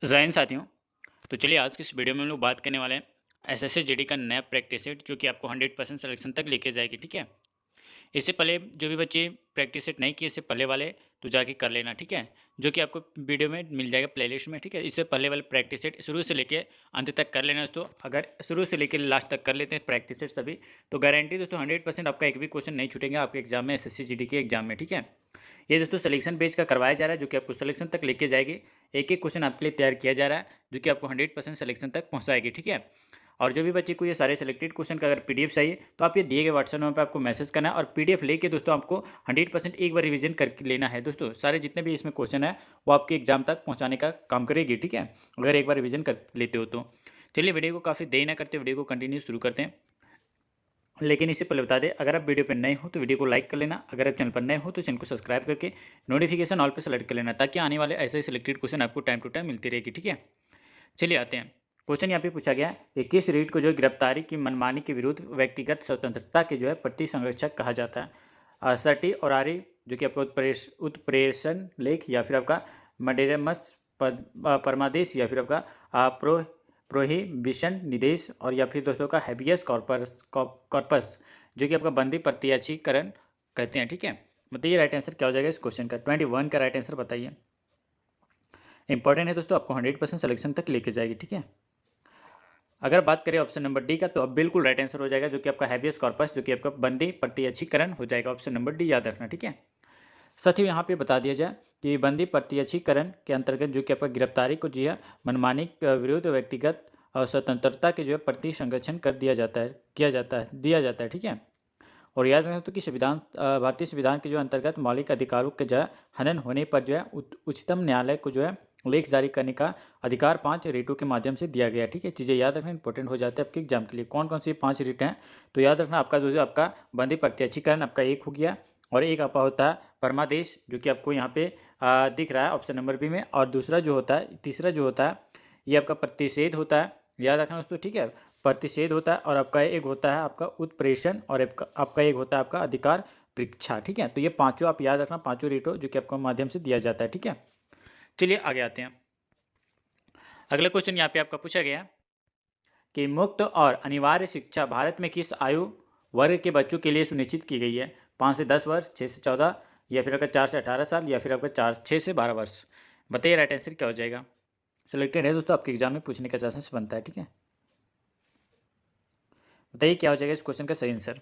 जय हिंद साथियों। तो चलिए आज की इस वीडियो में हम लोग बात करने वाले हैं एसएससी जीडी का नया प्रैक्टिस सेट जो कि आपको 100% सिलेक्शन तक लेके जाएगी। ठीक है, इससे पहले जो भी बच्चे प्रैक्टिस सेट नहीं किए इससे पहले वाले तो जाके कर लेना। ठीक है, जो कि आपको वीडियो में मिल जाएगा प्लेलिस्ट में। ठीक है, इससे पहले वाले प्रैक्टिस सेट शुरू से लेके अंत तक कर लेना दोस्तों। अगर शुरू से लेकर लास्ट तक कर लेते हैं प्रैक्टिस सेट सभी, तो गारंटी दोस्तों 100% आपका एक भी क्वेश्चन नहीं छूटेगा आपके एग्जाम में, एसएससी जीडी के एग्जाम में। ठीक है, ये दोस्तों सिलेक्शन पेज का करवाया जा रहा है जो कि आपको सिलेक्शन तक लेके जाएगी। एक एक क्वेश्चन आपके लिए तैयार किया जा रहा है जो कि आपको 100% सिलेक्शन तक पहुंचाएगी। ठीक है, और जो भी बच्चे को ये सारे सिलेक्टेड क्वेश्चन का अगर पीडीएफ चाहिए तो आप ये दिए गए व्हाट्सएप नंबर पर आपको मैसेज करना है और पीडीएफ लेके दोस्तों आपको 100% एक बार रिवीजन करके लेना है। दोस्तों सारे जितने भी इसमें क्वेश्चन है वो आपके एग्जाम तक पहुंचाने का काम करेगी। ठीक है, अगर एक बार रिवीजन कर लेते हो तो। चलिए वीडियो को काफ़ी देर ना करते वीडियो को कंटिन्यू शुरू करते हैं। लेकिन इससे पहले बता दें, अगर आप वीडियो पर नए हो तो वीडियो को लाइक कर लेना, अगर आप चैनल पर नए हो तो चैनल को सब्सक्राइब करके नोटिफिकेशन ऑल पर सेलेक्ट कर लेना, ताकि आने वाले ऐसे ही सिलेक्टेड क्वेश्चन आपको टाइम टू टाइम मिलती रहेगी। ठीक है, चलिए आते हैं। क्वेश्चन यहाँ पे पूछा गया है कि किस रीट को जो गिरफ्तारी की मनमानी के विरुद्ध व्यक्तिगत स्वतंत्रता के जो है प्रति संरक्षक कहा जाता है। सटी और आरी जो कि आपका उत्प्रेषण लेख, या फिर आपका मडेरमस परमादेश, या फिर आपका प्रोहिबिशन निर्देश, और या फिर दोस्तों का हैबियस कॉर्पस जो कि आपका बंदी प्रत्याशीकरण कहते हैं। ठीक है, बताइए राइट आंसर क्या हो जाएगा इस क्वेश्चन का। 21 का राइट आंसर बताइए। इंपॉर्टेंट है दोस्तों, आपको 100% सिलेक्शन तक लेके जाएगी। ठीक है, अगर बात करें ऑप्शन नंबर डी का तो अब बिल्कुल राइट आंसर हो जाएगा जो कि आपका हैबियस कॉर्पस जो कि आपका बंदी प्रत्याशीकरण हो जाएगा। ऑप्शन नंबर डी याद रखना। ठीक है, साथ ही यहाँ पे बता दिया जाए कि बंदी प्रत्याशीकरण के अंतर्गत जो कि आपका गिरफ्तारी को जो है मनमानी विरुद्ध व्यक्तिगत और स्वतंत्रता के जो है प्रति संरक्षण कर दिया जाता है, दिया जाता है। ठीक है, और याद रखना तो कि भारतीय संविधान के जो अंतर्गत मौलिक अधिकारों के जो है हनन होने पर जो है उच्चतम न्यायालय को जो है लेख जारी करने का अधिकार 5 रीटों के माध्यम से दिया गया। ठीक है, चीज़ें याद रखना इंपॉर्टेंट हो जाते हैं आपके एग्जाम के लिए। कौन कौन सी 5 रीट हैं तो याद रखना, आपका जो आपका बंदी प्रत्याशीकरण आपका एक हो गया, और एक आपका होता है परमादेश जो कि आपको यहाँ पे दिख रहा है ऑप्शन नंबर बी में, और दूसरा जो होता है, तीसरा जो होता है ये आपका प्रतिषेध होता है। याद रखना दोस्तों। ठीक है, प्रतिषेध होता है, और आपका एक होता है आपका उत्प्रेषण, और आपका एक होता है आपका अधिकार परीक्षा। ठीक है, तो ये पांचों आप याद रखना, पांचों रीटो जो कि आपको माध्यम से दिया जाता है। ठीक है, चलिए आगे आते हैं। अगला क्वेश्चन यहाँ पे आपका पूछा गया कि मुक्त और अनिवार्य शिक्षा भारत में किस आयु वर्ग के बच्चों के लिए सुनिश्चित की गई है। 5 से 10 वर्ष, 6 से 14, या फिर आपका 4 से 18 साल, या फिर आपका 6 से 12 वर्ष। बताइए राइट आंसर क्या हो जाएगा। सिलेक्टेड है दोस्तों, आपके एग्जाम में पूछने का चांसेस बनता है। ठीक है, बताइए क्या हो जाएगा इस क्वेश्चन का सही आंसर।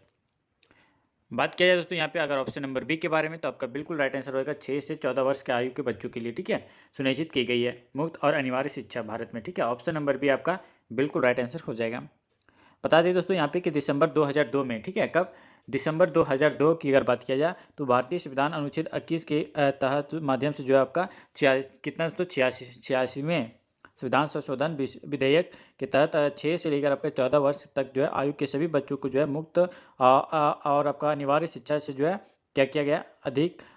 बात किया जाए दोस्तों यहाँ पे अगर ऑप्शन नंबर बी के बारे में, तो आपका बिल्कुल राइट आंसर होगा 6 से 14 वर्ष के आयु के बच्चों के लिए। ठीक है, सुनिश्चित की गई है मुक्त और अनिवार्य शिक्षा भारत में। ठीक है, ऑप्शन नंबर बी आपका बिल्कुल राइट आंसर हो जाएगा। बता दें दोस्तों यहाँ पे कि दिसंबर 2002 में, ठीक है, कब, दिसंबर 2002 की अगर बात किया जाए तो भारतीय संविधान अनुच्छेद 21 के तहत माध्यम से जो है आपका कितना दोस्तों 86वें संविधान संशोधन विधेयक के तहत 6 से लेकर आपके 14 वर्ष तक जो है आयु के सभी बच्चों को जो है मुक्त और आपका अनिवार्य शिक्षा से जो है क्या किया गया,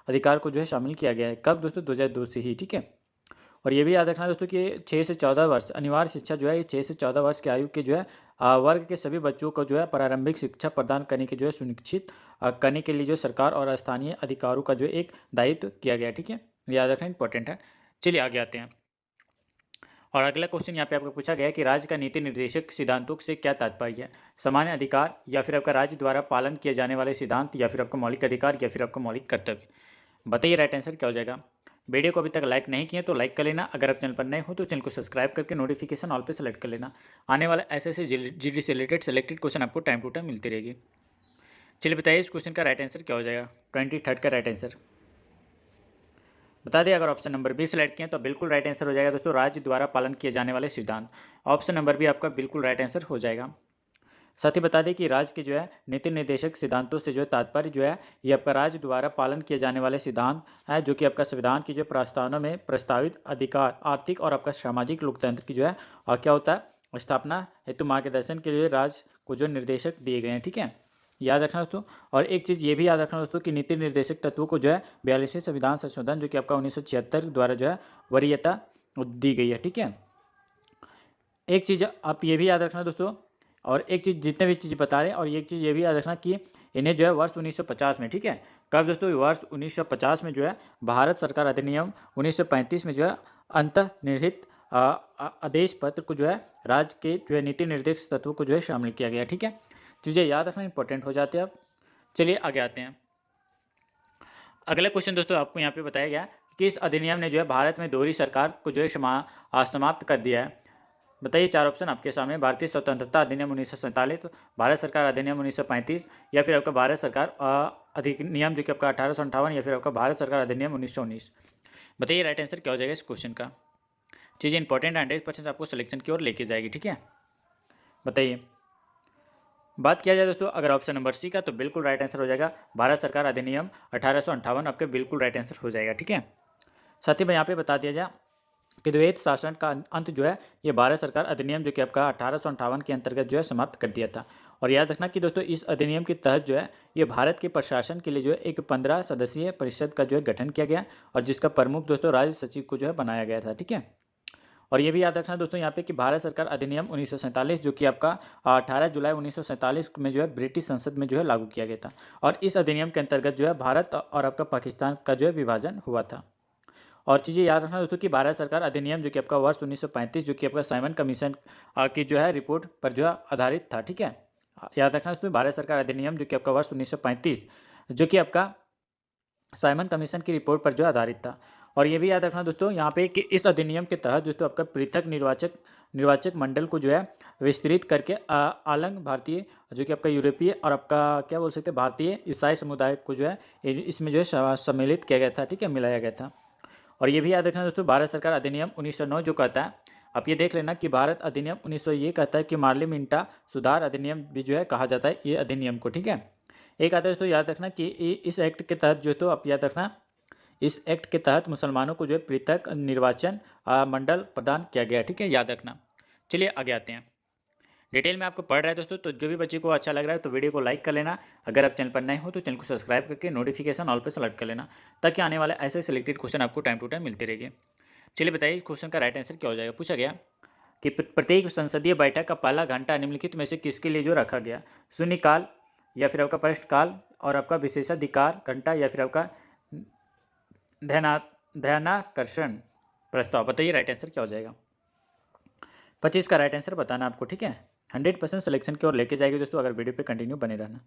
अधिकार को जो है शामिल किया गया है। कब दोस्तों 2002 से ही। ठीक है, और ये भी याद रखना दोस्तों कि 6 से 14 वर्ष अनिवार्य शिक्षा जो है ये 6 से 14 वर्ष की आयु के जो है वर्ग के सभी बच्चों को जो है प्रारंभिक शिक्षा प्रदान करने के जो है सुनिश्चित करने के लिए जो सरकार और स्थानीय अधिकारों का जो एक दायित्व किया गया। ठीक है, याद रखना इंपॉर्टेंट है। चलिए आगे आते हैं, और अगला क्वेश्चन यहाँ पे आपको पूछा गया है कि राज्य का नीति निर्देशक सिद्धांतों से क्या तात्पर्य है। सामान्य अधिकार, या फिर आपका राज्य द्वारा पालन किए जाने वाले सिद्धांत, या फिर आपका मौलिक अधिकार, या फिर आपका मौलिक कर्तव्य। बताइए राइट आंसर क्या हो जाएगा। वीडियो को अभी तक लाइक नहीं किए तो लाइक कर लेना, अगर आप चैनल पर नए हो तो चैनल को सब्सक्राइब करके नोटिफिकेशन ऑल पे सेलेक्ट कर लेना। आने वाला ऐसे जीडी से रिलेटेड सेलेक्टेड क्वेश्चन आपको टाइम टू टाइम मिलती रहेगी। चलिए बताइए इस क्वेश्चन का राइट आंसर क्या हो जाएगा। 23 का राइट आंसर बता दें, अगर ऑप्शन नंबर बी सेलेक्ट किए तो बिल्कुल राइट आंसर हो जाएगा दोस्तों, राज्य द्वारा पालन किए जाने वाले सिद्धांत। ऑप्शन नंबर बी आपका बिल्कुल राइट आंसर हो जाएगा। साथ ही बता दें कि राज्य के जो है नीति निर्देशक सिद्धांतों से जो है तात्पर्य जो है ये आपका राज्य द्वारा पालन किए जाने वाले सिद्धांत है, जो कि आपका संविधान की जो प्रस्तावना में प्रस्तावित अधिकार, आर्थिक और आपका सामाजिक लोकतंत्र की जो है और क्या होता है स्थापना हेतु मार्गदर्शन के लिए राज्य को जो निर्देशक दिए गए हैं। ठीक है, याद रखना दोस्तों। और एक चीज़ ये भी याद रखना दोस्तों कि नीति निर्देशक तत्वों को जो है 42वें संविधान संशोधन जो कि आपका 1976 द्वारा जो है वरीयता दी गई है। ठीक है, एक चीज़ आप ये भी याद रखना दोस्तों, और एक चीज़ जितने भी चीज़ बता रहे हैं, और एक चीज़ ये भी याद रखना कि इन्हें जो है वर्ष 1950 में, ठीक है, कब दोस्तों, वर्ष 1950 में जो है भारत सरकार अधिनियम 1935 में जो है अंतर्निहित आदेश पत्र को जो है राज्य के जो है नीति निर्देश तत्वों को जो है शामिल किया गया। ठीक है, चीज़ें याद रखना इंपॉर्टेंट हो जाते हैं। अब चलिए आगे आते हैं। अगला क्वेश्चन दोस्तों आपको यहाँ पे बताया गया कि इस अधिनियम ने जो है भारत में दोहरी सरकार को जो है समाप्त कर दिया है। बताइए, चार ऑप्शन आपके सामने। भारतीय स्वतंत्रता अधिनियम 1947, भारत सरकार अधिनियम 1935, या फिर आपका भारत सरकार अधिनियम जो कि आपका 1858, या फिर आपका भारत सरकार अधिनियम 1919। बताइए राइट आंसर क्या हो जाएगा इस क्वेश्चन का। चीज़ें इंपॉर्टेंट 100% आपको सिलेक्शन की ओर लेके जाएगी। ठीक है, बताइए। बात किया जाए दोस्तों अगर ऑप्शन नंबर सी का, तो बिल्कुल राइट आंसर हो जाएगा भारत सरकार अधिनियम 1858 आपके बिल्कुल राइट आंसर हो जाएगा। ठीक है, साथ ही मैं यहाँ पे बता दिया जाए कि द्वैत शासन का अंत जो है ये भारत सरकार अधिनियम जो कि आपका 1858 के अंतर्गत जो है समाप्त कर दिया था। और याद रखना कि दोस्तों इस अधिनियम के तहत जो है ये भारत के प्रशासन के लिए जो है एक 15 सदस्यीय परिषद का जो है गठन किया गया, और जिसका प्रमुख दोस्तों राज्य सचिव को जो है बनाया गया था। ठीक है, और ये भी याद रखना दोस्तों यहाँ पे कि भारत सरकार अधिनियम 1947 जो कि आपका 18 जुलाई 1947 में जो है ब्रिटिश संसद में जो है लागू किया गया था, और इस अधिनियम के अंतर्गत जो है भारत और आपका पाकिस्तान का जो है विभाजन हुआ था। और चीज़ें याद रखना दोस्तों कि भारत सरकार अधिनियम जो कि आपका वर्ष 1935 जो कि आपका साइमन कमीशन की जो है रिपोर्ट पर जो है आधारित था। ठीक है, याद रखना दोस्तों भारत सरकार अधिनियम जो कि आपका वर्ष 1935 जो कि आपका साइमन कमीशन की रिपोर्ट पर जो आधारित था। और ये भी याद रखना दोस्तों यहाँ पे कि इस अधिनियम के तहत दोस्तों आपका पृथक निर्वाचक मंडल को जो है विस्तृत करके आलंग भारतीय जो कि आपका यूरोपीय और आपका क्या बोल सकते हैं भारतीय ईसाई समुदाय को जो है इसमें जो है सम्मिलित किया गया था। ठीक है, मिलाया गया था। और ये भी याद रखना दोस्तों भारत सरकार अधिनियम 1909 जो कहता है, आप ये देख लेना कि भारत अधिनियम 1900 ये कहता है कि मार्ली मिंटा सुधार अधिनियम भी जो है कहा जाता है ये अधिनियम को। ठीक है, एक आता है दोस्तों याद रखना कि इस एक्ट के तहत जो तो आप याद रखना इस एक्ट के तहत मुसलमानों को जो है पृथक निर्वाचन मंडल प्रदान किया गया। ठीक है, याद रखना। चलिए आगे आते हैं। डिटेल में आपको पढ़ रहा है दोस्तों, तो जो भी बच्चे को अच्छा लग रहा है तो वीडियो को लाइक कर लेना। अगर आप चैनल पर नए हो तो चैनल को सब्सक्राइब करके नोटिफिकेशन ऑल पर सेलेक्ट कर लेना, ताकि आने वाले ऐसे सिलेक्टेड क्वेश्चन आपको टाइम टू टाइम मिलते रहेंगे। चलिए बताइए क्वेश्चन का राइट आंसर क्या हो जाएगा। पूछा गया कि प्रत्येक संसदीय बैठक का पहला घंटा निम्नलिखित में से किसके लिए जो रखा गया। शून्यकाल, या फिर आपका प्रश्नकाल, और आपका विशेषाधिकार घंटा, या फिर आपका ध्यानाकर्षण प्रस्ताव। बताइए राइट आंसर क्या हो जाएगा। 25 का राइट आंसर बताना आपको। ठीक है, 100% सिलेक्शन की ओर लेके जाएगी दोस्तों, अगर वीडियो पे कंटिन्यू बने रहना।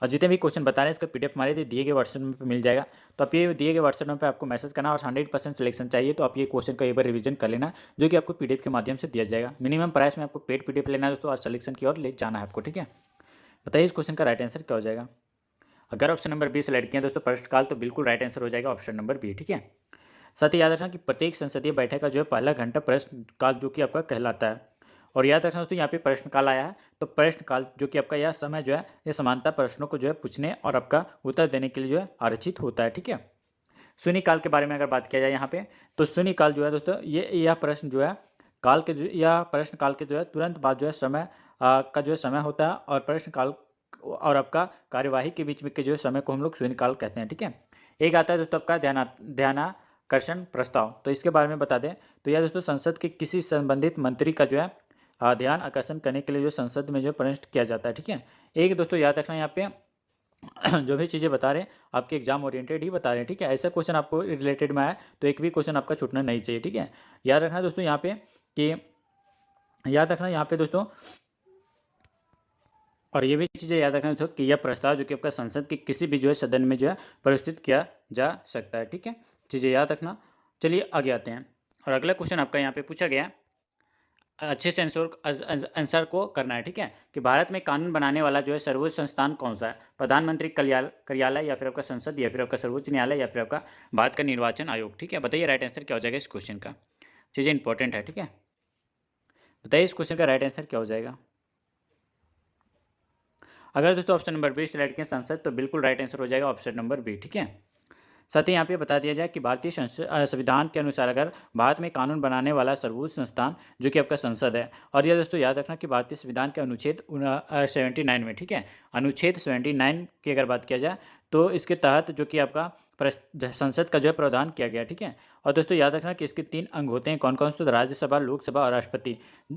और जितने भी क्वेश्चन बता रहे हैं इसका पीडीएफ हमारे दिए गए व्हाट्सएप में मिल जाएगा, तो आप ये दिए गए व्हाट्सएप पे आपको मैसेज करना, और 100% सिलेक्शन चाहिए तो आप ये क्वेश्चन का एक बार रिवीजन कर लेना, जो कि आपको पीडीएफ के माध्यम से दिया जाएगा। मिनिमम प्राइस में आपको पेड पीडीएफ लेना है दोस्तों, और सिलेक्शन की ओर ले जाना है आपको। ठीक है, बताइए इस क्वेश्चन का राइट आंसर क्या हो जाएगा। अगर ऑप्शन नंबर बी सेलेक्ट किया दोस्तों प्रश्नकाल, तो बिल्कुल राइट आंसर हो जाएगा ऑप्शन नंबर बी। ठीक है, साथ ही याद रखना कि प्रत्येक संसदीय बैठक का जो है पहला घंटा प्रश्नकाल जो कि आपका कहलाता है। और याद रखना दोस्तों यहाँ पे प्रश्नकाल आया है, तो प्रश्नकाल जो कि आपका यह समय जो है ये समानता प्रश्नों को जो है पूछने और आपका उत्तर देने के लिए जो है आरक्षित होता है। ठीक है, शून्यकाल के बारे में अगर बात किया जाए यहाँ पे, तो शून्यकाल जो है दोस्तों यह प्रश्न जो है काल के यह प्रश्नकाल के जो है तुरंत बाद जो है समय का जो है समय होता है, और प्रश्नकाल और आपका कार्यवाही के बीच में के जो समय को हम लोग शून्यकाल कहते हैं। ठीक है, एक आता है दोस्तों आपका ध्यानाकर्षण प्रस्ताव, तो इसके बारे में बता दें तो यह दोस्तों संसद के किसी संबंधित मंत्री का जो है ध्यान आकर्षण करने के लिए जो संसद में जो प्रश्न किया जाता है। ठीक है, एक दोस्तों याद रखना यहाँ पे जो भी चीज़ें बता रहे हैं आपके एग्जाम ओरिएंटेड ही बता रहे हैं। ठीक है, ऐसा क्वेश्चन आपको रिलेटेड में आया तो एक भी क्वेश्चन आपका छूटना नहीं चाहिए। ठीक है, याद रखना दोस्तों यहाँ पे कि याद रखना यहाँ पे दोस्तों, और ये भी चीज़ें याद रखना दोस्तों कि यह प्रस्ताव जो कि आपका संसद के किसी भी जो है सदन में जो है प्रस्तुत किया जा सकता है। ठीक है, चीज़ें याद रखना। चलिए आगे आते हैं, और अगला क्वेश्चन आपका यहाँ पे पूछा गया, अच्छे से आंसर को करना है। ठीक है, कि भारत में कानून बनाने वाला जो है सर्वोच्च संस्थान कौन सा है। प्रधानमंत्री कार्यालय, या फिर आपका संसद, या फिर आपका सर्वोच्च न्यायालय, या फिर आपका भारत का निर्वाचन आयोग। ठीक है, बताइए राइट आंसर क्या हो जाएगा इस क्वेश्चन का। चीज़ें इंपॉर्टेंट है। ठीक है, बताइए इस क्वेश्चन का राइट आंसर क्या हो जाएगा। अगर दोस्तों ऑप्शन नंबर बी सेलेक्ट किया संसद, तो बिल्कुल राइट आंसर हो जाएगा ऑप्शन नंबर बी। ठीक है, साथ ही यहाँ पे बता दिया जाए कि भारतीय संविधान के अनुसार अगर भारत में कानून बनाने वाला सर्वोच्च संस्थान जो कि आपका संसद है। और यह दोस्तों याद रखना कि भारतीय संविधान के अनुच्छेद 79 में, ठीक है, अनुच्छेद 79 की अगर बात किया जाए तो इसके तहत जो कि आपका संसद का जो है प्रावधान किया गया। ठीक है, और दोस्तों याद रखना कि इसके 3 अंग होते हैं, कौन कौन से? राज्यसभा, लोकसभा और राष्ट्रपति।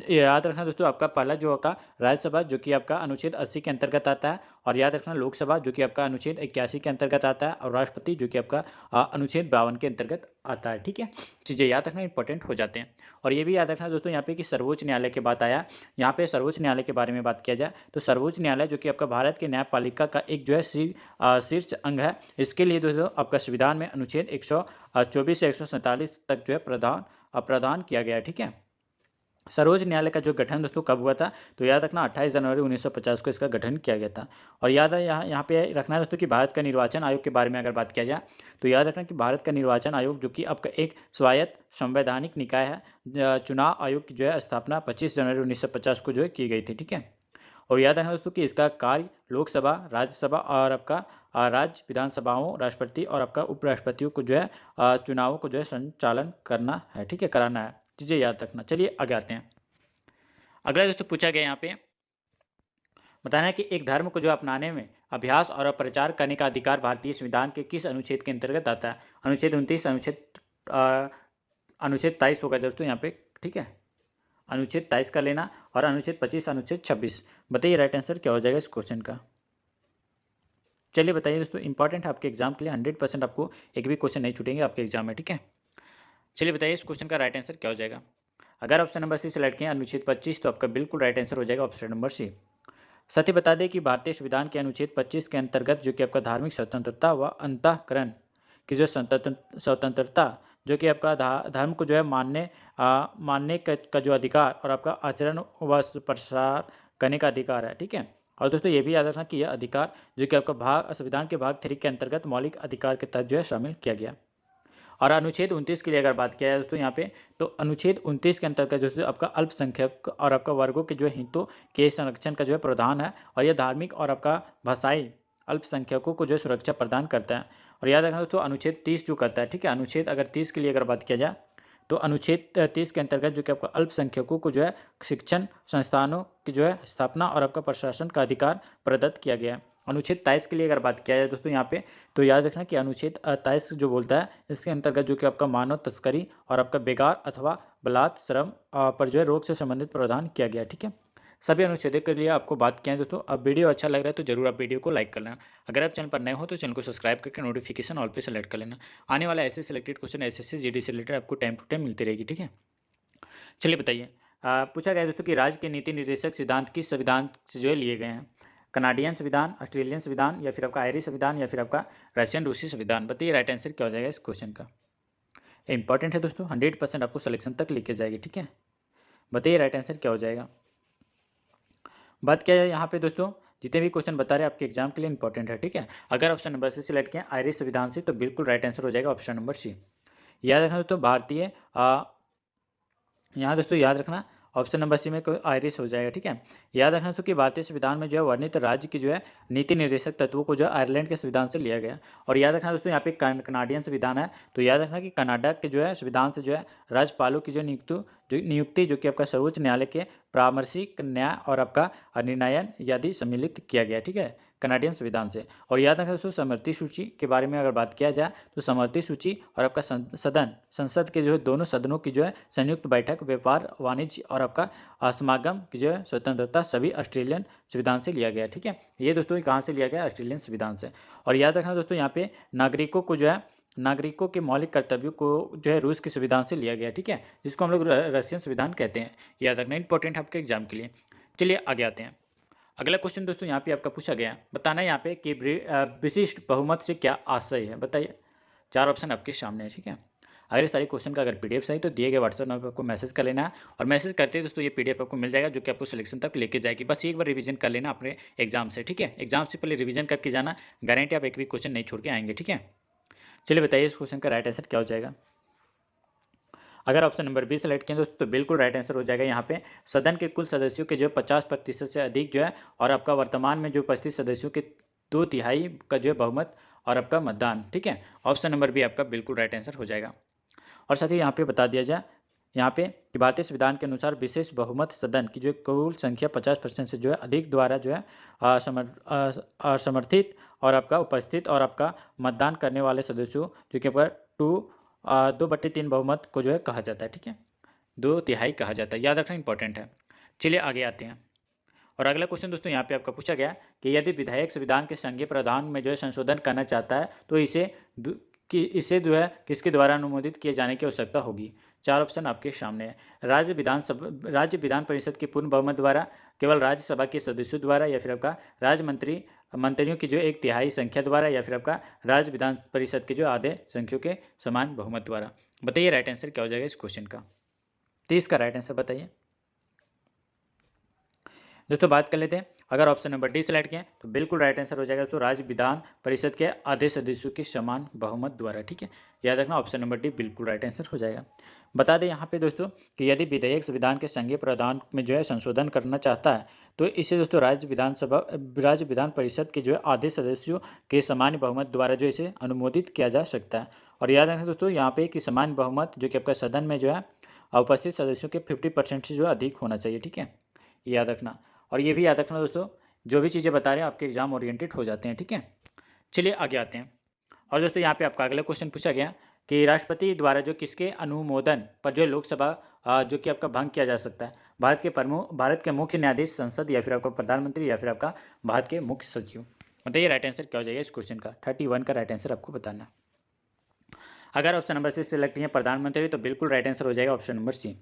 याद रखना दोस्तों आपका पहला जो होगा राज्यसभा, जो कि आपका अनुच्छेद 80 के अंतर्गत आता है, और याद रखना लोकसभा जो कि आपका अनुच्छेद 81 के अंतर्गत आता है, और राष्ट्रपति जो कि आपका अनुच्छेद 52 के अंतर्गत आता है। ठीक है, चीज़ें याद रखना इंपॉर्टेंट हो जाते हैं। और ये भी याद रखना दोस्तों यहाँ पे कि सर्वोच्च न्यायालय की बात आया, यहाँ पे सर्वोच्च न्यायालय के बारे में बात किया जाए तो सर्वोच्च न्यायालय जो कि आपका भारत के न्यायपालिका का एक जो है शीर्ष अंग है। इसके लिए दोस्तों आपका संविधान में अनुच्छेद 124 से 147 तक जो है प्रावधान किया गया है। ठीक है, सर्वोच्च न्यायालय का जो गठन दोस्तों कब हुआ था? तो याद रखना 28 जनवरी 1950 को इसका गठन किया गया था। और याद है यहाँ पे रखना है दोस्तों कि भारत का निर्वाचन आयोग के बारे में अगर बात किया जाए तो याद रखना कि भारत का निर्वाचन आयोग जो कि आपका एक स्वायत्त संवैधानिक निकाय है। चुनाव आयोग की जो है स्थापना 25 जनवरी 1950 को जो है की गई थी। ठीक है, और याद रखना दोस्तों कि इसका कार्य लोकसभा, राज्यसभा और आपका राज्य विधानसभाओं, राष्ट्रपति और आपका उपराष्ट्रपतियों को जो है चुनावों को जो है संचालन करना है। ठीक है, कराना है, चीज़ें याद रखना। चलिए आगे आते हैं। अगला दोस्तों पूछा गया यहाँ पे बताना है कि एक धर्म को जो अपनाने में अभ्यास और प्रचार करने का अधिकार भारतीय संविधान के किस अनुच्छेद के अंतर्गत आता है? अनुच्छेद 29, अनुच्छेद 23 होगा दोस्तों यहाँ पे। ठीक है, अनुच्छेद 23 का लेना, और अनुच्छेद 25, अनुच्छेद 26। बताइए राइट आंसर क्या हो जाएगा इस क्वेश्चन का। चलिए बताइए दोस्तों, इंपॉर्टेंट है आपके एग्जाम के लिए, 100% आपको एक भी क्वेश्चन नहीं छूटेंगे आपके एग्जाम में। ठीक है, चलिए बताइए इस क्वेश्चन का राइट आंसर क्या हो जाएगा। अगर ऑप्शन नंबर सी सेलेक्ट किया अनुच्छेद 25 तो आपका बिल्कुल राइट आंसर हो जाएगा ऑप्शन नंबर सी। साथ ही बता दें कि भारतीय संविधान के अनुच्छेद 25 के अंतर्गत जो कि आपका धार्मिक स्वतंत्रता व अंतःकरण की जो स्वतंत्रता जो कि आपका धर्म को जो है मानने का जो अधिकार और आपका आचरण व प्रसार करने का अधिकार है। ठीक है, और दोस्तों ये भी याद रखना कि यह अधिकार जो कि आपका संविधान के भाग 3 के अंतर्गत मौलिक अधिकार के तहत जो है शामिल किया गया। और अनुच्छेद 29 के लिए अगर बात किया जाए दोस्तों यहाँ पे तो अनुच्छेद 29 के अंतर्गत जो आपका अल्पसंख्यक और आपका वर्गों के जो हितों के संरक्षण का जो है प्रावधान है, और यह धार्मिक और आपका भाषाई अल्पसंख्यकों को जो है सुरक्षा प्रदान करता है। और याद रखना दोस्तों अनुच्छेद 30 जो करता है। ठीक है, अनुच्छेद अगर 30 के लिए अगर बात किया जाए तो अनुच्छेद 30 के अंतर्गत जो कि आपका अल्पसंख्यकों को जो है शिक्षण संस्थानों की जो है स्थापना और आपका प्रशासन का अधिकार प्रदत्त किया गया है। अनुच्छेद 23 के लिए अगर बात किया जाए दोस्तों यहाँ पे तो याद रखना कि अनुच्छेद 23 जो बोलता है इसके अंतर्गत जो कि आपका मानव तस्करी और आपका बेगार अथवा बलात् श्रम पर जो है रोग से संबंधित प्रावधान किया गया। ठीक है, सभी अनुच्छेदों के लिए आपको बात किया है दोस्तों। अब वीडियो अच्छा लग रहा है तो जरूर आप वीडियो को लाइक कर लेना। अगर आप चैनल पर नए हो तो चैनल को सब्सक्राइब करके नोटिफिकेशन ऑल पे सेलेक्ट कर लेना। आने वाला ऐसे सिलेक्टेड क्वेश्चन एसएससी जीडी से रिलेटेड आपको टाइम टू टाइम मिलती रहेगी। ठीक है, चलिए बताइए पूछा गया दोस्तों कि राज्य के नीति निर्देशक सिद्धांत किस संविधान से जो है लिए गए हैं? कनाडियन संविधान, ऑस्ट्रेलियन संविधान, या फिर आपका आयरिश संविधान, या फिर आपका रशियन रूसी संविधान। बताइए राइट आंसर क्या हो जाएगा इस क्वेश्चन का। इंपॉर्टेंट है दोस्तों, 100% आपको सिलेक्शन तक लेके जाएगी। ठीक है, बताइए राइट आंसर क्या हो जाएगा। बात किया जाए यहाँ पे दोस्तों जितने भी क्वेश्चन बता रहे हैं आपके एग्जाम के लिए इंपॉर्टेंट है। ठीक है, अगर ऑप्शन नंबर सी सिलेक्ट किया आयरिश संविधान से तो बिल्कुल राइट आंसर हो जाएगा ऑप्शन नंबर सी। याद रखना दोस्तों भारतीय यहाँ दोस्तों याद रखना ऑप्शन नंबर सी में कोई आयरिश हो जाएगा। ठीक है, याद रखना दोस्तों कि भारतीय संविधान में जो है वर्णित राज्य की जो है नीति निर्देशक तत्वों को जो है आयरलैंड के संविधान से लिया गया। और याद रखना दोस्तों यहाँ पे कनाडियन संविधान है तो याद रखना कि कनाडा के जो है संविधान से जो है राज्यपालों की जो नियुक्ति जो कि आपका सर्वोच्च न्यायालय के परामर्शिक न्याय और आपका निर्णयन यदि सम्मिलित किया गया। ठीक है, कनाडियन संविधान से। और याद रखना दोस्तों समवर्ती सूची के बारे में अगर बात किया जाए तो समवर्ती सूची और आपका संसद के जो है दोनों सदनों की जो है संयुक्त बैठक, व्यापार, वाणिज्य और आपका समागम की जो है स्वतंत्रता सभी ऑस्ट्रेलियन संविधान से लिया गया। ठीक है, ये दोस्तों कहाँ से लिया गया? ऑस्ट्रेलियन संविधान से। और याद रखना दोस्तों यहाँ पे नागरिकों के मौलिक कर्तव्यों को जो है रूस के संविधान से लिया गया। ठीक है, जिसको हम लोग रशियन संविधान कहते हैं। याद रखना इंपॉर्टेंट है आपके एग्जाम के लिए। चलिए आगे आते हैं। अगला क्वेश्चन दोस्तों यहाँ पे आपका पूछा गया, बताना यहाँ पे कि विशिष्ट बहुमत से क्या आशय है। बताइए, 4 ऑप्शन आपके सामने है। ठीक है, अगर सारे क्वेश्चन का अगर पीडीएफ चाहिए तो दिए गए व्हाट्सएप नंबर पर आपको मैसेज कर लेना है, और मैसेज करते ही दोस्तों ये पीडीएफ आपको मिल जाएगा जो कि आपको सिलेक्शन तक लेके जाएगी। बस एक बार रिवीजन कर लेना अपने एग्जाम से। ठीक है, एग्जाम से पहले रिवीजन करके जाना, गारंटी आप एक भी क्वेश्चन नहीं छोड़ के आएंगे। ठीक है, चलिए बताइए इस क्वेश्चन का राइट आंसर क्या हो जाएगा। अगर ऑप्शन नंबर 20 सेलेक्ट किया दोस्तों तो बिल्कुल राइट आंसर हो जाएगा यहाँ पे सदन के कुल सदस्यों के जो 50% से अधिक जो है, और आपका वर्तमान में जो उपस्थित सदस्यों के 2/3 का जो है बहुमत और आपका मतदान। ठीक है, ऑप्शन नंबर भी आपका बिल्कुल राइट आंसर हो जाएगा। और साथ ही यहाँ पे बता दिया जाए यहाँ पे कि भारतीय संविधान के अनुसार विशेष बहुमत सदन की जो कुल संख्या 50% से जो है अधिक द्वारा जो है समर्थित और आपका उपस्थित और आपका मतदान करने वाले सदस्यों जो कि आपका 2/3 बहुमत को जो है कहा जाता है, ठीक है, 2/3 कहा जाता है, याद रखना इंपॉर्टेंट है। चलिए आगे आते हैं। और अगला क्वेश्चन दोस्तों यहाँ पे आपका पूछा गया कि यदि विधायक संविधान के संघीय प्रावधान में जो है संशोधन करना चाहता है तो इसे जो है किसके द्वारा अनुमोदित किए जाने की आवश्यकता होगी। 4 ऑप्शन आपके सामने है। राज्य विधान परिषद के पूर्ण बहुमत द्वारा, केवल राज्यसभा के सदस्यों द्वारा, या फिर आपका मंत्रियों की जो 1/3 संख्या द्वारा, या फिर आपका राज्य विधान परिषद के जो आधे संख्यों के समान बहुमत द्वारा। बताइए राइट आंसर क्या हो जाएगा इस क्वेश्चन का। 30 का राइट आंसर बताइए दोस्तों। बात कर लेते हैं, अगर ऑप्शन नंबर डी सेलेक्ट किया तो बिल्कुल राइट आंसर हो जाएगा दोस्तों, राज्य विधान परिषद के आधे सदस्यों के समान बहुमत द्वारा, ठीक है, याद रखना ऑप्शन नंबर डी बिल्कुल राइट आंसर हो जाएगा। बता दें यहाँ पे दोस्तों कि यदि विधेयक संविधान के संघीय प्रावधान में जो है संशोधन करना चाहता है तो इसे दोस्तों राज्य विधान परिषद के जो है आधे सदस्यों के सामान्य बहुमत द्वारा जो इसे अनुमोदित किया जा सकता है। और याद रखना दोस्तों यहाँ पे कि सामान्य बहुमत जो कि आपका सदन में जो है उपस्थित सदस्यों के 50% से जो अधिक होना चाहिए, ठीक है, याद रखना। और ये भी याद रखना दोस्तों, जो भी चीज़ें बता रहे हैं आपके एग्जाम ओरिएंटेड हो जाते हैं, ठीक है। चलिए आगे आते हैं। और दोस्तों यहाँ पे आपका अगला क्वेश्चन पूछा गया कि राष्ट्रपति द्वारा जो किसके अनुमोदन पर जो लोकसभा जो कि आपका भंग किया जा सकता है। भारत के मुख्य न्यायाधीश, संसद, या फिर आपका प्रधानमंत्री, या फिर आपका भारत के मुख्य सचिव। बताइए राइट आंसर क्या हो जाएगा इस क्वेश्चन का। 31 का राइट आंसर आपको बताना। अगर ऑप्शन नंबर सी सिलेक्ट किया प्रधानमंत्री तो बिल्कुल राइट आंसर हो जाएगा ऑप्शन नंबर सी।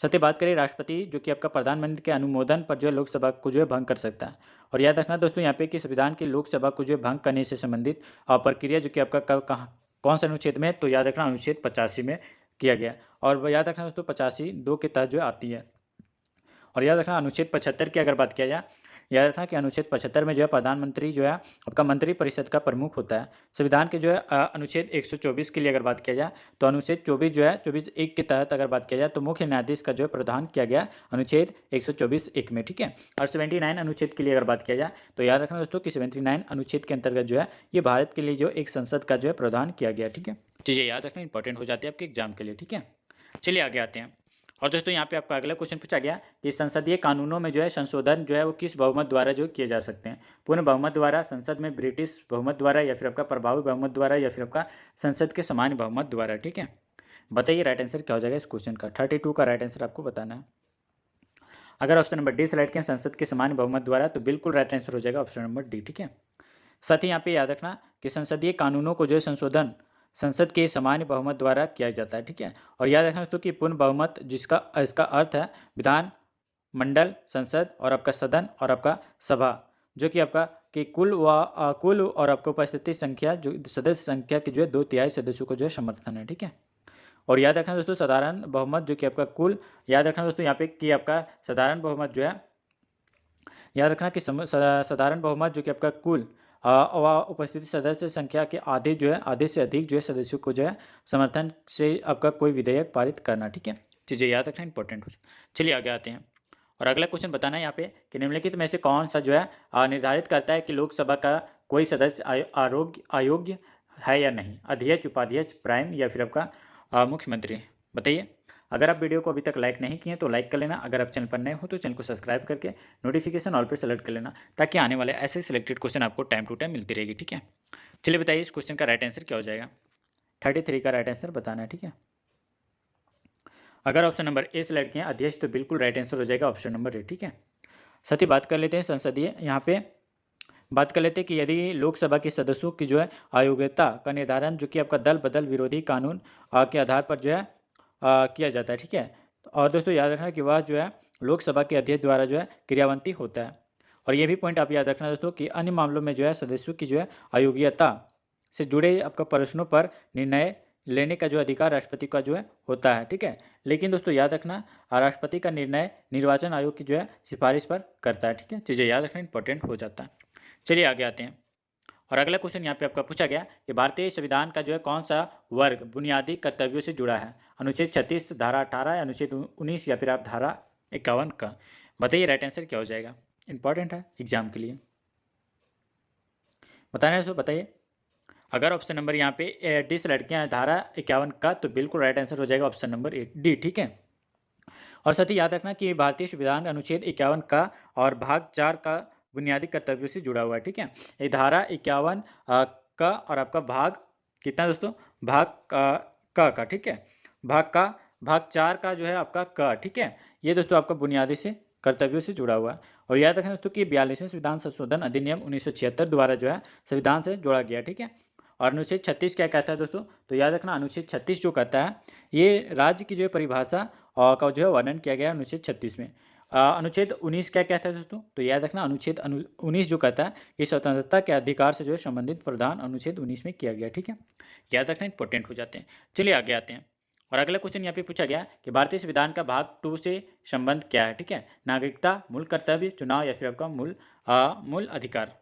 सत्य बात करें, राष्ट्रपति जो कि आपका प्रधानमंत्री के अनुमोदन पर जो है लोकसभा को जो है भंग कर सकता है। और याद रखना दोस्तों यहाँ पे कि संविधान की लोकसभा को जो है भंग करने से संबंधित प्रक्रिया जो कि आपका कौन से अनुच्छेद में है, तो याद रखना अनुच्छेद 85 में किया गया। और याद रखना दोस्तों 85(2) के तहत जो आती है। और याद रखना अनुच्छेद 75 की अगर बात किया जाए, याद रखना कि अनुच्छेद 75 में जो है प्रधानमंत्री जो है आपका मंत्री परिषद का प्रमुख होता है। संविधान के जो है अनुच्छेद 124 के लिए अगर बात किया जाए तो अनुच्छेद 24 जो है 24(1) के तहत अगर बात किया जाए तो मुख्य न्यायाधीश का जो है प्रावधान किया गया अनुच्छेद 124(1) में, ठीक है। और 79 अनुच्छेद के लिए अगर बात किया जाए तो याद रखना दोस्तों कि 79 अनुच्छेद के अंतर्गत जो है ये भारत के लिए जो एक संसद का जो है प्रावधान किया गया, ठीक है। चीज़ें याद रखना इंपॉर्टेंट हो जाती है आपके एग्जाम के लिए, ठीक है। चलिए आगे आते हैं। और दोस्तों यहाँ पे आपका अगला क्वेश्चन पूछा गया कि संसदीय कानूनों में जो है संशोधन जो है वो किस बहुमत द्वारा जो किए जा सकते हैं। पूर्ण बहुमत द्वारा, संसद में ब्रिटिश बहुमत द्वारा, या फिर आपका प्रभावी बहुमत द्वारा, या फिर आपका संसद के सामान्य बहुमत द्वारा, ठीक है। बताइए राइट आंसर क्या हो जाएगा इस क्वेश्चन का। 32 का राइट आंसर आपको बताना है। अगर ऑप्शन नंबर डी सेलेक्ट करें संसद के सामान्य बहुमत द्वारा तो बिल्कुल राइट आंसर हो जाएगा ऑप्शन नंबर डी, ठीक है। साथ ही यहाँ पे याद रखना कि संसदीय कानूनों को जो है संशोधन संसद के सामान्य बहुमत द्वारा किया जाता है, ठीक है। और याद रखना दोस्तों कि पूर्ण बहुमत इसका अर्थ है विधान मंडल, संसद और आपका सदन और आपका सभा जो कि आपका कि कुल और आपका उपस्थिति संख्या जो सदस्य संख्या की जो है 2/3 सदस्यों को जो है समर्थन है, ठीक है। और याद रखना दोस्तों साधारण बहुमत जो कि आपका कुल, याद रखना दोस्तों यहाँ पे कि आपका साधारण बहुमत जो है, याद रखना कि साधारण बहुमत जो कि आपका कुल उपस्थिति सदस्य संख्या के आधे से अधिक जो है सदस्यों को जो है समर्थन से आपका कोई विधेयक पारित करना, ठीक है। चीज़ें याद रखना इंपॉर्टेंट हो। चलिए आगे आते हैं। और अगला क्वेश्चन बताना है यहाँ पे कि निम्नलिखित में से कौन सा जो है निर्धारित करता है कि लोकसभा का कोई सदस्य अयोग्य है या नहीं। अध्यक्ष, उपाध्यक्ष, प्राइम, या फिर आपका मुख्यमंत्री। बताइए। अगर आप वीडियो को अभी तक लाइक नहीं किए तो लाइक कर लेना। अगर आप चैनल पर नए हो तो चैनल को सब्सक्राइब करके नोटिफिकेशन ऑल पर सेलेक्ट कर लेना ताकि आने वाले ऐसे सिलेक्टेड क्वेश्चन आपको टाइम टू टाइम मिलती रहेगी, ठीक है। चलिए बताइए इस क्वेश्चन का राइट आंसर क्या हो जाएगा। 33 का राइट आंसर बताना है, ठीक है। अगर ऑप्शन नंबर ए सेलेक्ट किए अध्यक्ष तो बिल्कुल राइट आंसर हो जाएगा ऑप्शन नंबर ए, ठीक है। साथ ही बात कर लेते हैं संसदीय, यहाँ पे बात कर लेते हैं कि यदि लोकसभा के सदस्यों की जो है अयोग्यता का निर्धारण जो कि आपका दल बदल विरोधी कानून के आधार पर जो है किया जाता है, ठीक है। और दोस्तों याद रखना कि वह जो है लोकसभा के अध्यक्ष द्वारा जो है क्रियावंती होता है। और ये भी पॉइंट आप याद रखना दोस्तों कि अन्य मामलों में जो है सदस्यों की जो है अयोग्यता से जुड़े आपका प्रश्नों पर निर्णय लेने का जो अधिकार राष्ट्रपति का जो है होता है, ठीक है। लेकिन दोस्तों याद रखना राष्ट्रपति का निर्णय निर्वाचन आयोग की जो है सिफारिश पर करता है, ठीक है। चीज़ें याद रखना इंपॉर्टेंट हो जाता है। चलिए आगे आते हैं। और अगला क्वेश्चन यहाँ पे आपका पूछा गया कि भारतीय संविधान का जो है कौन सा वर्ग बुनियादी कर्तव्यों से जुड़ा है। अनुच्छेद 36, धारा 18, अनुच्छेद 19, या फिर आप धारा 51 का। बताइए राइट आंसर क्या हो जाएगा। इंपॉर्टेंट है एग्जाम के लिए, बताना है। बताइए। अगर ऑप्शन नंबर यहाँ पे डी सेलेक्ट किया है धारा 51 का तो बिल्कुल राइट आंसर हो जाएगा ऑप्शन नंबर डी, ठीक है। और साथ ही याद रखना कि भारतीय संविधान अनुच्छेद 51 का और भाग 4 का बुनियादी कर्तव्यों से जुड़ा हुआ है, ठीक है। ये धारा 51 का और आपका भाग कितना दोस्तों, भाग का, ठीक है। भाग 4 का जो है आपका क, ठीक है। ये दोस्तों आपका बुनियादी से कर्तव्यों से जुड़ा हुआ है। और याद रखना दोस्तों कि 42वें संविधान संशोधन अधिनियम 1976 द्वारा जो है संविधान से जोड़ा गया, ठीक है। और अनुच्छेद 36 क्या कहता है दोस्तों, तो याद रखना अनुच्छेद 36 जो कहता है ये राज्य की जो है परिभाषा का जो है वर्णन किया गया है अनुच्छेद 36 में। अनुच्छेद 19 क्या कहता है दोस्तों, तो याद रखना अनुच्छेद 19 जो कहता है कि स्वतंत्रता के अधिकार से जो है संबंधित प्रावधान अनुच्छेद 19 में किया गया, ठीक है। याद रखना इंपॉर्टेंट हो जाते हैं। चलिए आगे आते हैं। और अगला क्वेश्चन यहाँ पे पूछा गया कि भारतीय संविधान का भाग 2 से संबंध क्या है, ठीक है। नागरिकता, मूल कर्तव्य, चुनाव या फिर आपका मूल अधिकार।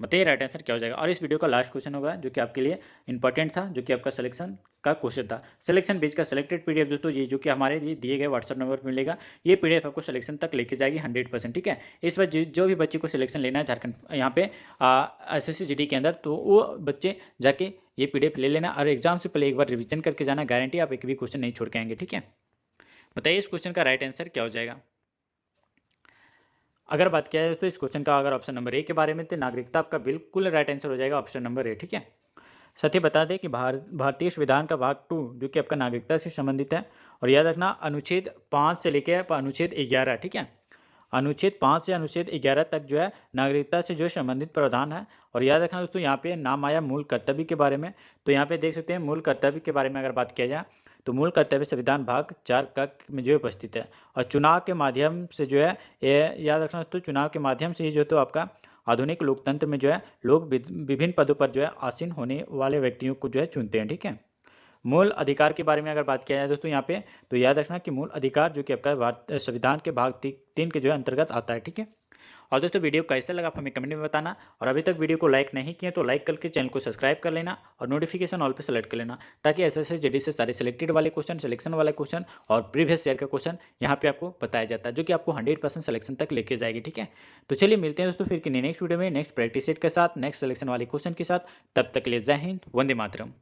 बताइए राइट आंसर क्या हो जाएगा। और इस वीडियो का लास्ट क्वेश्चन होगा जो कि आपके लिए इंपॉर्टेंट था, जो कि आपका सिलेक्शन का क्वेश्चन था। सिलेक्शन बेस का सिलेक्टेड पीडीएफ दोस्तों ये जो कि हमारे लिए दिए गए व्हाट्सअप नंबर पर मिलेगा। ये पीडीएफ आपको सिलेक्शन तक लेके जाएगी 100%, ठीक है। इस बार जो भी बच्चे को सिलेक्शन लेना है झारखंड यहाँ पे SSC GD के अंदर, तो वो बच्चे जाके ये पीडीएफ ले लेना और एग्जाम से पहले एक बार रिविजन करके जाना। गारंटी आप एक भी क्वेश्चन नहीं छोड़ के आएंगे, ठीक है। बताइए इस क्वेश्चन का राइट आंसर क्या हो जाएगा। अगर बात किया जाए तो इस क्वेश्चन का अगर ऑप्शन नंबर ए के बारे में, तो नागरिकता आपका बिल्कुल राइट आंसर हो जाएगा, ऑप्शन नंबर ए, ठीक है। साथ ही बता दें कि भारतीय संविधान का भाग 2 जो कि आपका नागरिकता से संबंधित है। और याद रखना अनुच्छेद 5 से लेकर अनुच्छेद 11, ठीक है। अनुच्छेद 5 से अनुच्छेद 11 तक जो है नागरिकता से जो है संबंधित प्रावधान है। और याद रखना दोस्तों यहाँ पे नाम आया मूल कर्तव्य के बारे में, तो यहाँ पे देख सकते हैं मूल कर्तव्य के बारे में अगर बात किया जाए तो मूल कर्तव्य संविधान भाग 4 क में जो है उपस्थित है। और चुनाव के माध्यम से जो है ये याद रखना दोस्तों, चुनाव के माध्यम से ही जो तो आपका आधुनिक लोकतंत्र में जो है लोग विभिन्न पदों पर जो है आसीन होने वाले व्यक्तियों को जो है चुनते हैं, ठीक है। मूल अधिकार के बारे में अगर बात किया जाए दोस्तों यहाँ पे, तो याद रखना कि मूल अधिकार जो कि आपका भारत संविधान के भाग 3 के जो है अंतर्गत आता है, ठीक है। और दोस्तों वीडियो कैसा लगा आप हमें कमेंट में बताना। और अभी तक वीडियो को लाइक नहीं किए तो लाइक करके चैनल को सब्सक्राइब कर लेना और नोटिफिकेशन ऑल पे सेलेक्ट कर लेना, ताकि SSC GD से सारे सिलेक्टेड वाले क्वेश्चन, सिलेक्शन वाले क्वेश्चन और प्रीवियस ईयर का क्वेश्चन यहाँ पे आपको बताया जाता है, जो कि आपको 100% सिलेक्शन तक लेके जाएगी, ठीक है। तो चलिए मिलते हैं दोस्तों फिर नेक्स्ट वीडियो में, नेक्स्ट प्रैक्टिस सेट के साथ, नेक्स्ट सिलेक्शन वाले क्वेश्चन के साथ। तब तक के लिए जय हिंद, वंदे मातरम।